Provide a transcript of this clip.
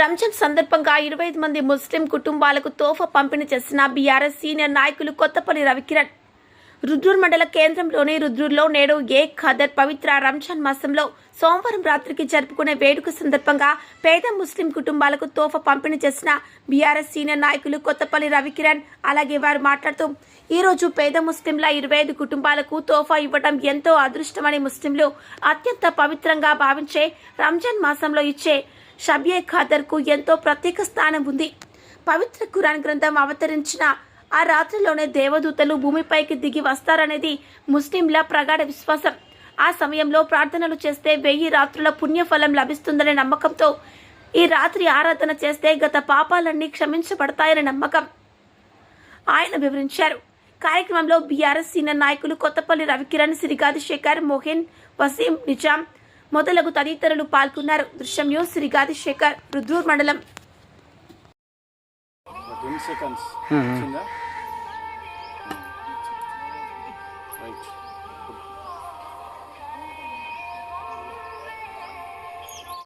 రంజాన్ సందర్భంగా 25 మంది ముస్లిం కుటుంబాలకు తోఫా పంపిణీ చేసిన బీఆర్ఎస్ సీనియర్ నాయకులు కొత్తపల్లి రవికిరణ్. రుద్రూర్ మండల కేంద్రంలోని రుద్రూర్లో నేడు ఖదర్ పవిత్ర రంజాన్ మాసంలో సోమవారం రాత్రికి జరుపుకునే వేడుక సందర్భంగా పేద ముస్లిం కుటుంబాలకు తోఫా పంపిణీ చేసిన బీఆర్ఎస్ సీనియర్ నాయకులు కొత్తపల్లి రవికిరణ్. అలాగే వారు మాట్లాడుతూ ఈరోజు పేద ముస్లింల 25 కుటుంబాలకు తోఫా ఇవ్వడం ఎంతో అదృష్టమని, ముస్లింలు అత్యంత పవిత్రంగా భావించే రంజాన్ మాసంలో ఇచ్చే షబ్-ఏ ఖదర్కు ఎంతో ప్రత్యేక స్థానం ఉంది. పవిత్ర ఖురాన్ గ్రంథం అవతరించిన ఆ రాత్రిలోనే దేవదూతలు భూమిపైకి దిగి వస్తారనేది ముస్లింల ప్రగాఢ విశ్వాసం. ఆ సమయంలో ప్రార్థనలు చేస్తే 1000 రాత్రుల పుణ్యఫలం లభిస్తుందనే నమ్మకంతో ఈ రాత్రి ఆరాధన చేస్తే గత పాపాలన్నీ క్షమించబడతాయనే నమ్మకం ఆయన వివరించారు. కార్యక్రమంలో బీఆర్ఎస్ సీనియర్ నాయకులు కొత్తపల్లి రవికిరణ్, సిరిగాది శేఖర్, మోహన్, వసీం, నిజాం మొదలగు తదితరులు పాల్గొన్నారు. దృశ్యం న్యూస్, సిరిగాది శేఖర్, రుద్రూర్ మండలం. 10 seconds. Right.